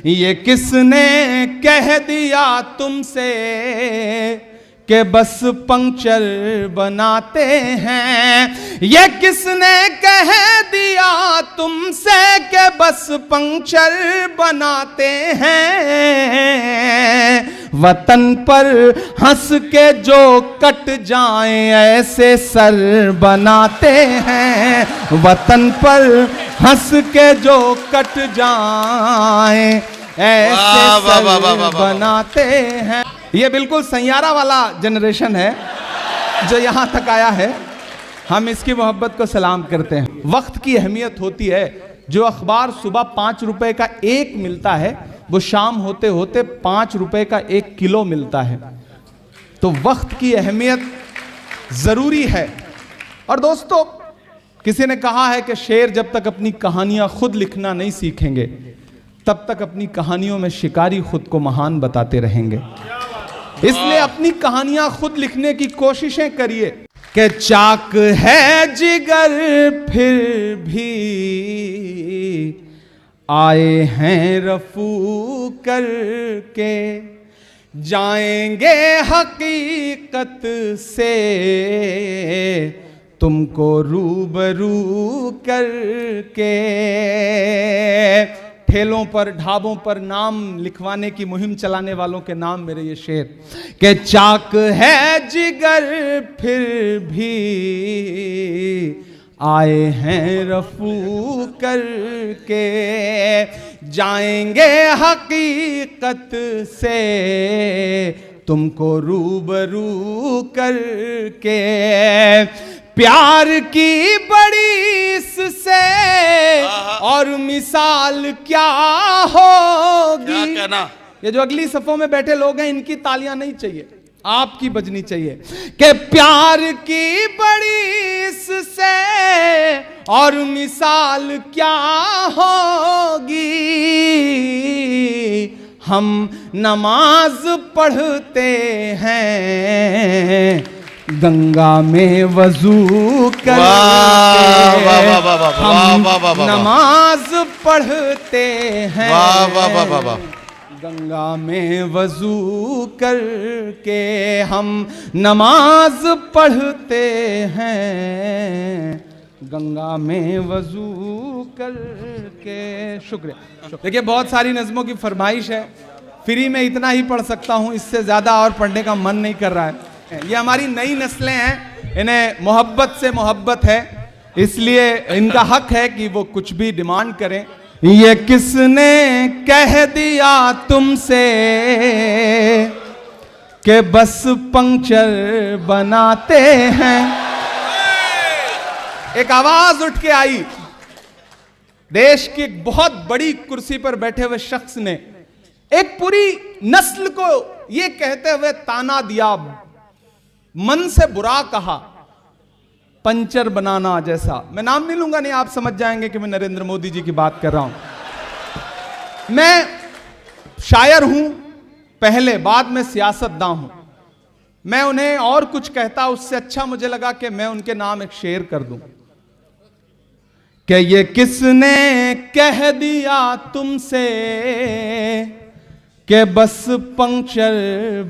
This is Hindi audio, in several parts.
ये किसने कह दिया तुमसे कि बस पंक्चर बनाते हैं। ये किसने कह दिया तुमसे कि बस पंक्चर बनाते हैं। वतन पर हंस के जो कट जाएं ऐसे सर बनाते हैं। वतन पर हंस के जो कट जाएं ऐसे सर बनाते हैं। ये बिल्कुल सैयारा वाला जनरेशन है जो यहाँ तक आया है। हम इसकी मोहब्बत को सलाम करते हैं। वक्त की अहमियत होती है। जो अखबार सुबह 5 रुपए का एक मिलता है वो शाम होते होते 5 रुपए का 1 किलो मिलता है। तो वक्त की अहमियत जरूरी है। और दोस्तों, किसी ने कहा है कि शेर जब तक अपनी कहानियां खुद लिखना नहीं सीखेंगे तब तक अपनी कहानियों में शिकारी खुद को महान बताते रहेंगे। इसलिए अपनी कहानियां खुद लिखने की कोशिशें करिए। कि चाक है जिगर फिर भी आए हैं रफू करके, जाएंगे हकीकत से तुमको रूबरू करके। ठेलों पर ढाबों पर नाम लिखवाने की मुहिम चलाने वालों के नाम मेरे ये शेर। के चाक है जिगर फिर भी आए हैं रफू करके, जाएंगे हकीकत से तुमको रूबरू करके। प्यार की बड़ी इससे और मिसाल क्या होगी। क्या कहना? ये जो अगली सफों में बैठे लोग हैं इनकी तालियां नहीं चाहिए, आपकी बजनी चाहिए। कि प्यार की बड़ी इससे और मिसाल क्या होगी। हम नमाज पढ़ते हैं गंगा में वजू करके। हम नमाज पढ़ते हैं गंगा में वजू करके। हम नमाज पढ़ते हैं गंगा में वजू करके। शुक्रिया। देखिए, बहुत सारी नज़मों की फरमाइश है। फ्री में इतना ही पढ़ सकता हूँ, इससे ज़्यादा और पढ़ने का मन नहीं कर रहा है। ये हमारी नई नस्लें हैं, इन्हें मोहब्बत से मोहब्बत है, इसलिए इनका हक है कि वो कुछ भी डिमांड करें। ये किसने कह दिया तुमसे कि बस पंक्चर बनाते हैं। एक आवाज उठ के आई। देश की एक बहुत बड़ी कुर्सी पर बैठे हुए शख्स ने एक पूरी नस्ल को यह कहते हुए ताना दिया, मन से बुरा कहा, पंचर बनाना जैसा। मैं नाम नहीं लूंगा, नहीं आप समझ जाएंगे कि मैं नरेंद्र मोदी जी की बात कर रहा हूं। मैं शायर हूं पहले, बाद में सियासतदान हूं। मैं उन्हें और कुछ कहता, उससे अच्छा मुझे लगा कि मैं उनके नाम एक शेर कर दूं। कि ये किसने कह दिया तुमसे कि बस पंक्चर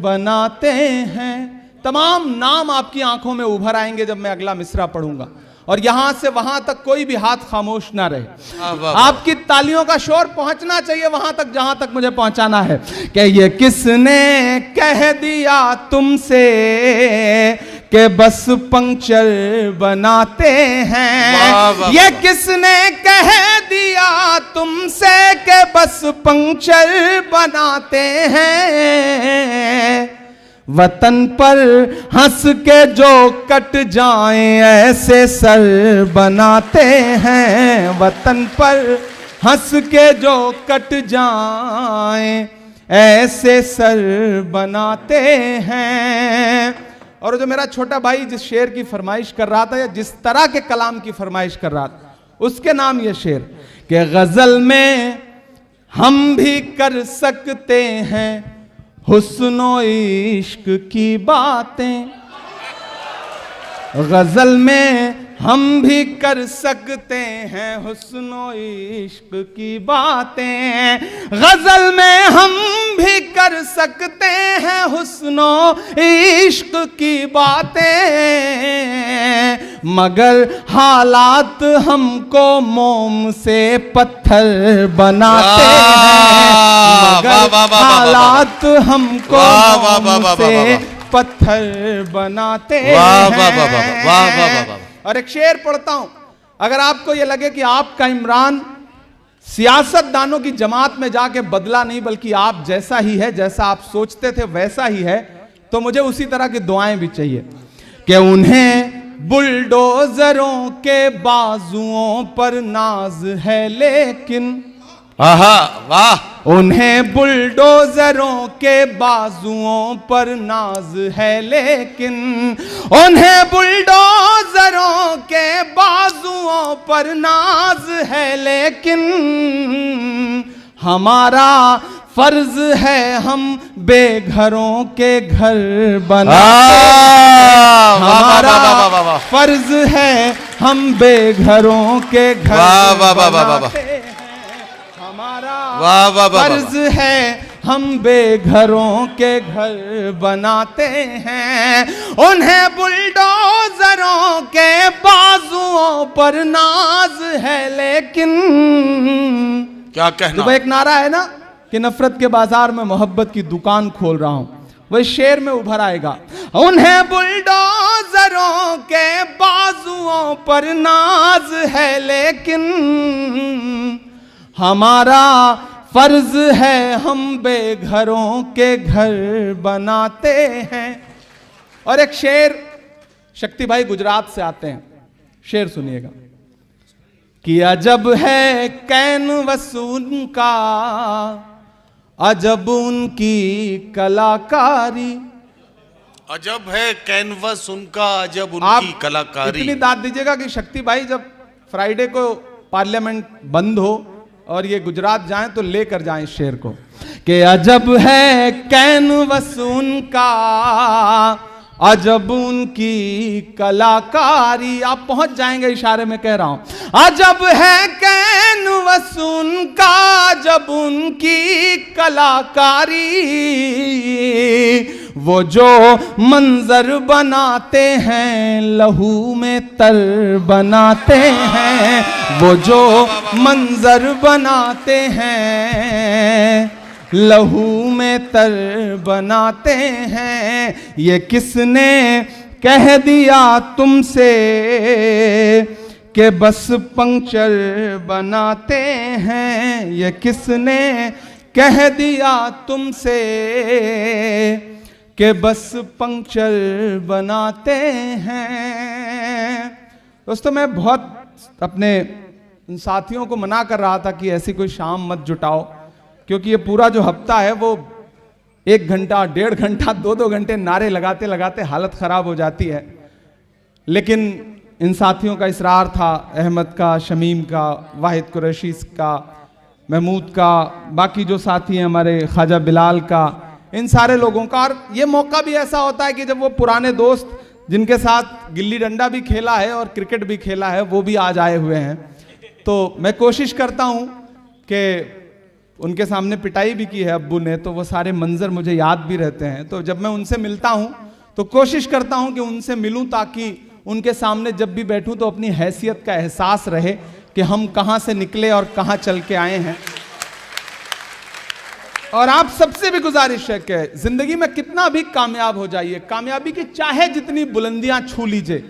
बनाते हैं। तमाम नाम आपकी आंखों में उभर आएंगे जब मैं अगला मिसरा पढ़ूंगा, और यहां से वहां तक कोई भी हाथ खामोश ना रहे। आपकी तालियों का शोर पहुंचना चाहिए वहां तक जहां तक मुझे पहुंचाना है। कि ये किसने कह दिया तुमसे कि बस पंक्चर बनाते हैं। ये किसने कह दिया तुमसे कि बस पंक्चर बनाते हैं। वतन पर हंस के जो कट जाएं ऐसे सर बनाते हैं। वतन पर हंस के जो कट जाएं ऐसे सर बनाते हैं। और जो मेरा छोटा भाई जिस शेर की फरमाइश कर रहा था, या जिस तरह के कलाम की फरमाइश कर रहा था, उसके नाम ये शेर कि गजल में हम भी कर सकते हैं हुस्नो इश्क की बातें। गजल में हम भी कर सकते हैं हुस्नो इश्क की बातें, गजल में हम भी कर सकते हैं हुस्नो इश्क की बातें, मगर हालात हमको मोम से पत्थर बनाते हैं, मगर हालात हमको मोम से पत्थर बनाते हैं। और एक शेर पढ़ता हूं, अगर आपको यह लगे कि आपका इमरान सियासतदानों की जमात में जाके बदला नहीं बल्कि आप जैसा ही है, जैसा आप सोचते थे वैसा ही है, तो मुझे उसी तरह की दुआएं भी चाहिए कि उन्हें बुलडोजरों के बाजुओं पर नाज है लेकिन, आहा वाह, उन्हें बुलडोजरों के बाजुओं पर नाज है लेकिन, उन्हें बुलडोजरों के बाजुओं पर नाज है लेकिन, हमारा फर्ज है हम बेघरों के घर बनाते हैं, हमारा फर्ज है हम बेघरों के घर बनाते हैं, हमारा फर्ज है हम बेघरों के घर बनाते हैं, उन्हें बुलडोजरों के बाजुओं पर नाज है लेकिन, क्या कहना। तो एक नारा है ना कि नफरत के बाजार में मोहब्बत की दुकान खोल रहा हूं, वह शेर में उभर आएगा। उन्हें बुलडोजरों के बाजुओं पर नाज है लेकिन, हमारा फर्ज है हम बेघरों के घर बनाते हैं। और एक शेर, शक्ति भाई गुजरात से आते हैं, शेर सुनिएगा कि अजब है कैनवस उनका, अजब उनकी कलाकारी, अजब है कैनवस उनका, अजब उनकी कलाकारी। इतनी दाद दीजिएगा कि शक्ति भाई जब फ्राइडे को पार्लियामेंट बंद हो और ये गुजरात जाएं तो लेकर जाएं इस शेर को कि अजब है कैनवस उनका, अजब उनकी कलाकारी। आप पहुंच जाएंगे, इशारे में कह रहा हूं। अजब है कैनवस उनका, अजब उनकी कलाकारी, वो जो मंजर बनाते हैं लहू में तर बनाते हैं, वो जो मंजर बनाते हैं लहू में तर बनाते हैं। ये किसने कह दिया तुमसे कि बस पंक्चर बनाते हैं, ये किसने कह दिया तुमसे कि बस पंक्चर बनाते हैं। दोस्तों मैं बहुत अपने उन साथियों को मना कर रहा था कि ऐसी कोई शाम मत जुटाओ, क्योंकि ये पूरा जो हफ्ता है वो 1 घंटा 1.5 घंटा 2-2 घंटे नारे लगाते लगाते हालत खराब हो जाती है। लेकिन इन साथियों का इसरार था, अहमद का, शमीम का, वाहिद कुरैशी का, महमूद का, बाकी जो साथी हैं हमारे, ख्वाजा बिलाल का, इन सारे लोगों का। और ये मौका भी ऐसा होता है कि जब वो पुराने दोस्त जिनके साथ गिल्ली डंडा भी खेला है और क्रिकेट भी खेला है वो भी आज आए हुए हैं, तो मैं कोशिश करता हूँ कि उनके सामने पिटाई भी की है अब्बू ने, तो वो सारे मंजर मुझे याद भी रहते हैं। तो जब मैं उनसे मिलता हूँ तो कोशिश करता हूँ कि उनसे मिलूँ, ताकि उनके सामने जब भी बैठूँ तो अपनी हैसियत का एहसास रहे कि हम कहाँ से निकले और कहाँ चल के आए हैं। और आप सबसे भी गुजारिश है कि जिंदगी में कितना भी कामयाब हो जाइए, कामयाबी की चाहे जितनी बुलंदियां छू लीजिए,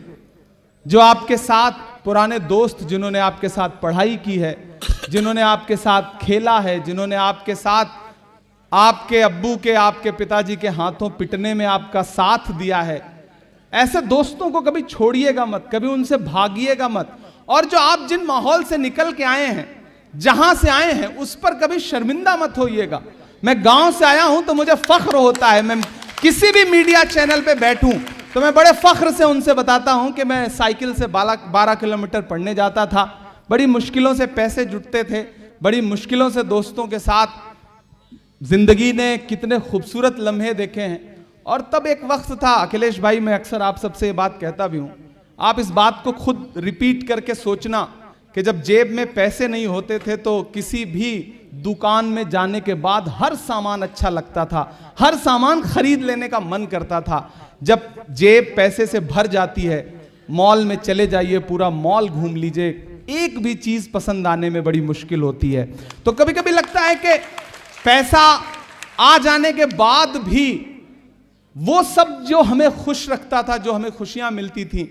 जो आपके साथ पुराने दोस्त जिन्होंने आपके साथ पढ़ाई की है, जिन्होंने आपके साथ खेला है, जिन्होंने आपके साथ आपके अब्बू के, आपके पिताजी के हाथों पिटने में आपका साथ दिया है, ऐसे दोस्तों को कभी छोड़िएगा मत, कभी उनसे भागिएगा मत। और जो आप जिन माहौल से निकल के आए हैं, जहां से आए हैं, उस पर कभी शर्मिंदा मत होइएगा। मैं गांव से आया हूं तो मुझे फख्र होता है, मैं किसी भी मीडिया चैनल पे बैठूं तो मैं बड़े फख्र से उनसे बताता हूं कि मैं साइकिल से 12 किलोमीटर पढ़ने जाता था, बड़ी मुश्किलों से पैसे जुटते थे, बड़ी मुश्किलों से दोस्तों के साथ जिंदगी ने कितने खूबसूरत लम्हे देखे हैं। और तब एक वक्त था, अखिलेश भाई, मैं अक्सर आप सबसे ये बात कहता भी हूं, आप इस बात को खुद रिपीट करके सोचना कि जब जेब में पैसे नहीं होते थे तो किसी भी दुकान में जाने के बाद हर सामान अच्छा लगता था, हर सामान खरीद लेने का मन करता था। जब जेब पैसे से भर जाती है, मॉल में चले जाइए, पूरा मॉल घूम लीजिए, एक भी चीज पसंद आने में बड़ी मुश्किल होती है। तो कभी कभी लगता है कि पैसा आ जाने के बाद भी वो सब जो हमें खुश रखता था, जो हमें खुशियां मिलती थी,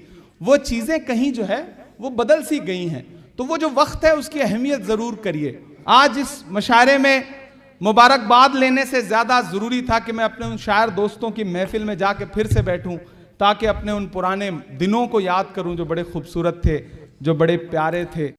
वो चीजें कहीं जो है वो बदल सी गई हैं। तो वो जो वक्त है उसकी अहमियत जरूर करिए। आज इस मशारे में मुबारकबाद लेने से ज्यादा जरूरी था कि मैं अपने उन शायर दोस्तों की महफिल में जाके फिर से बैठूं, ताकि अपने उन पुराने दिनों को याद करूं जो बड़े खूबसूरत थे, जो बड़े प्यारे थे।